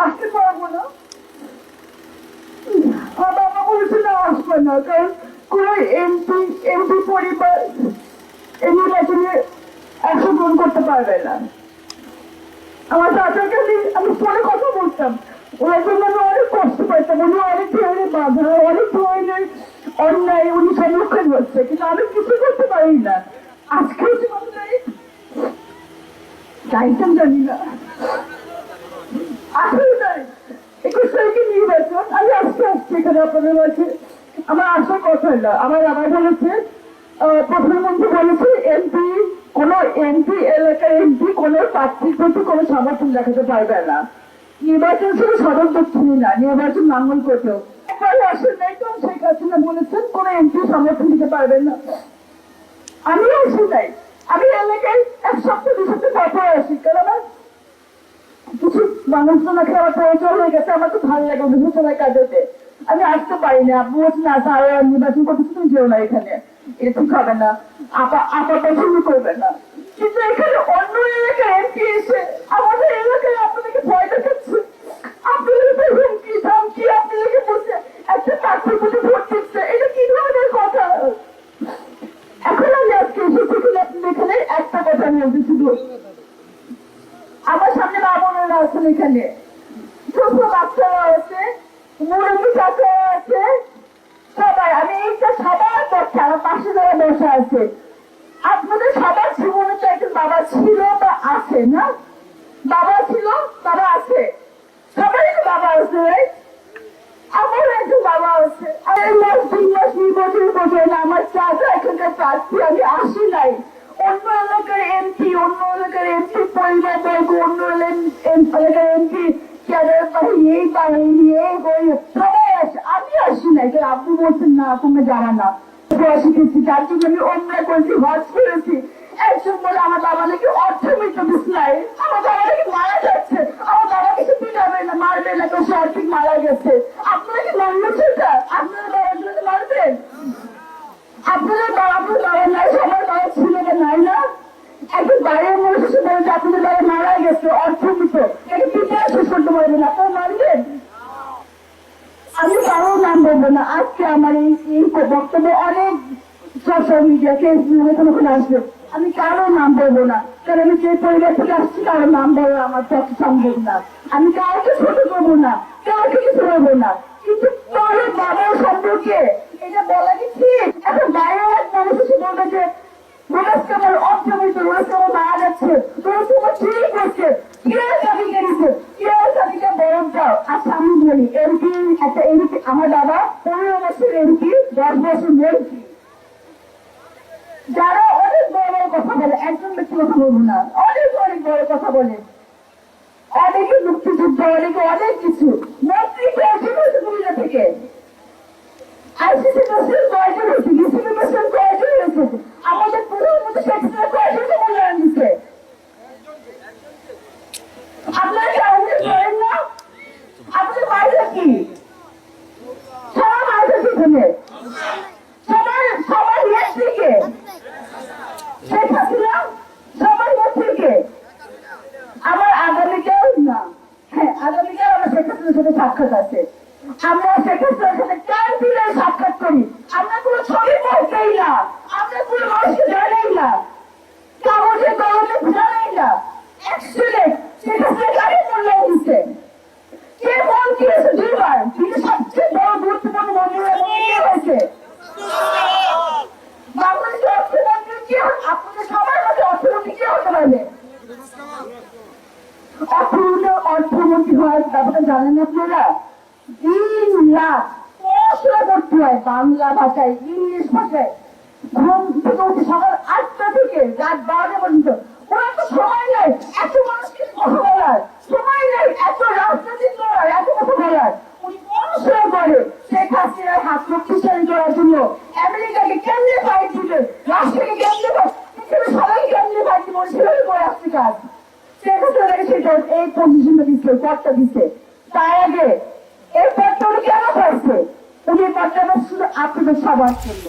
আসতে পারবো না। আমার বাবা বলেছে না আসবে না, কারণ কোন এমপি পরিবার এই নির্বাচনে অংশগ্রহণ করতে পারবে না। আমার চাচাকে আমি ফোনে কথা বলতাম, ওনার জন্য আমি অনেক কষ্ট পাইতাম। উনি অনেক ধরনের বাধা, অনেক ধরনের অন্যায় উনি সম্মুখীন হচ্ছে, কিন্তু আমি কিছু করতে পারি না। আজকে হচ্ছে কত তারিখ, তারিখটা জানি না, 18 তারিখ, 21 তারিখে নির্বাচন। আমি আজকে আসছি এখানে আপনাদের মাঝে। আমার আসার কথা না, আমার বলেছে প্রধানমন্ত্রী বলেছে এমপি এলাকার এমপি কোন প্রার্থীর প্রতি কোনো সমর্থন দেখাতে পারবে না। নির্বাচন শুধু সদর দক্ষিণে না, নির্বাচন নাঙ্গলকোটেও একবার আসেন নাই তো শেখ হাসিনা বলেছেন কোন এমপি সমর্থন দিতে পারবেন না। আমিও আসি নাই, আমি এলাকায় 1 সপ্তাহ 2 সপ্তাহ পর আসি, কারণ আমার কিছু মানুষজনকে আমার পরিচয় হয়ে গেছে। আমার তো ভালো লাগে বিবেচনায় কাজেতে আমি আসতে পারি না। আপনি বলছেন না স্যার নির্বাচন করতেছে, তুমি যেও না, এখানে এটা ঠিক হবে না, আপা পছন্দ করবে না। কিন্তু এখানে অন্য এলাকায় এমপি এসে আমাদের এলাকায় আপনাদেরকে ভয় দেখাচ্ছে, আপনাদেরকে হুমকি ধামকি, আপনাদেরকে বলছে একটা প্রার্থীর প্রতি ভোট দিচ্ছে, এটা কি ধরনের কথা? এখন আমি আজকে এসেছি আপনাদের এখানে একটা কথা বলতে, শুধু আমার সামনে মা বোনেরা আছেন, এখানে ছোট বাচ্চারা আছে, মুরব্বী চাচারা আছে, সবাই, আমি এইটা সবার পক্ষে আমার পাশে যারা বসে আছে, আপনাদের সবার জীবনে তো একজন বাবা ছিল বা আছে না? বাবা ছিল, বাবা আছে, সবারই তো বাবা আছে। আমার একজন বাবা আছে। আমার মাস 2 মাস নির্বাচন করবে না, আমার চাচা এখানকার প্রার্থী, আমি আসি নাই। অন্য এলাকার এমপি, অন্য এলাকার এমপি পরিবার বর্গ, অন্য এলাকার এমপি ক্যাডার বাহিনী, এই বাহিনী, এই বই, সবাই আসে, আমি আসি নাই। আপনি বলছেন না তোমরা যাওয়া না, শিখেছি, তার জন্য আমি অন্যায় করেছি, হজ করেছি। একজন বলে আমার বাবা নাকি অর্থমিত বিছনায়, আমার বাবা নাকি মারা যাচ্ছে, আমার বাবা কিছু পিটাবে না, মারবে না, তো সে ঠিক মারা গেছে। আপনারা কি মানলো সেটা? আপনারা বাবার জন্য মারবেন? আপনাদের বাবা নাই, সবার বাবা ছিল না, নাই না? একজন বাইরের মানুষ এসে বলে যে আপনাদের বাবা মারা গেছে, অর্থমিত, এটাকে পিটায় শেষ করতে পারবেন, আপনারা মানবেন? আমি কারো নাম বলবো না। আজকে আমার এই বক্তব্য অনেক সোশ্যাল মিডিয়া, ফেসবুক ওখানে আসবে, আমি কারো নাম বলবো না, কারণ আমি যে পরিবার থেকে আসছি কারো নাম বলা আমার পক্ষে সম্ভব না। আমি কাউকে ছোট করবো না, কাউকে কিছু বলবো না, কিন্তু তোর বাবার সম্পর্কে এটা বলা কি ঠিক? এখন বাইরে এক মানুষ এসে বলবে যে রোজ কেমন অর্থমিত, রোজ কেমন মারা যাচ্ছে, রোজ কেমন ঠিক হচ্ছে, কিভাবে চাকরিকে দিচ্ছে, কিভাবে চাকরিকে বরফ দাও। আচ্ছা আমি বলি, এমপি একটা এমপি, আমার বাবা 15 বছর এমপি, 10 বছর এমপি, যারা অনেক বড় বড় কথা বলে, একজন ব্যক্তি কথা বলবো না, অনেক অনেক বড় কথা বলে, অনেকে মুক্তিযুদ্ধ, অনেকে অনেক কিছু, মন্ত্রী কয়েকজন হয়েছে কুমিল্লা থেকে, আইসিসি প্রেসিডেন্ট কয়েকজন হয়েছে, ডিসিপি প্রেসিডেন্ট কয়েকজন হয়েছে, আমাদের প্রধানমন্ত্রী শেখ হাসিনা কয়েকজনকে মূল্যায়ন দিচ্ছে। আপনারা কি আমাদের করেন না? আপনাদের বাইরে কি সবার বাইরে পিছনে সবার নেত্রীকে শেখ হাসিনা, সবার নেত্রীকে আমার আগামীকাল না, হ্যাঁ আগামীকাল আমার শেখ হাসিনার সাথে সাক্ষাৎ আছে। আমরা শেখ হাসিনার সাথে কান দিলে সাক্ষাৎ করি, আমরা কোনো ছবি পড়তেই না, আমরা কোনো মানুষকে জানাই না, কাগজে কলমে জানাই না। অ্যাকচুয়ালি শেখ হাসিনা কাকে মূল্যায়ন দিচ্ছে? কে মন্ত্রী হয়েছে 2 বার, কিন্তু সবচেয়ে বড় গুরুত্বপূর্ণ মন্ত্রী হয়েছে বাংলাদেশের অর্থমন্ত্রী। কি আপনাদের সবার মধ্যে অর্থমন্ত্রী কে হতে পারবে? অর্থমন্ত্রী হওয়ার ব্যাপারটা জানেন আপনারা? 3 লাখ পড়াশোনা করতে হয় বাংলা ভাষায়, ইংলিশ ভাষায়, ঘুম থেকে উঠে সকাল 8টা থেকে রাত 12টা পর্যন্ত। ওরা তো সময় নেই এত মানুষকে কথা বলার, সময় নেই এত রাজনৈতিক লড়াই, এত কথা বলার। উনি পড়াশোনা করে শেখ হাসিনার হাত শক্তিশালী করার জন্য আমেরিকাকে কেন্দ্রে ফাইট দিবে, রাষ্ট্রকে কেন্দ্রে পৃথিবীর সবাই কেন্দ্রে ফাইট দিবে, সেভাবে করে আসছে কাজ। শেখ হাসিনাকে সেটা এই পজিশনটা দিচ্ছে, পদটা দিচ্ছে। তার আগে এই পদটা উনি কেন পাচ্ছে? উনি পদটা শুধু আপনাদের সবার জন্য।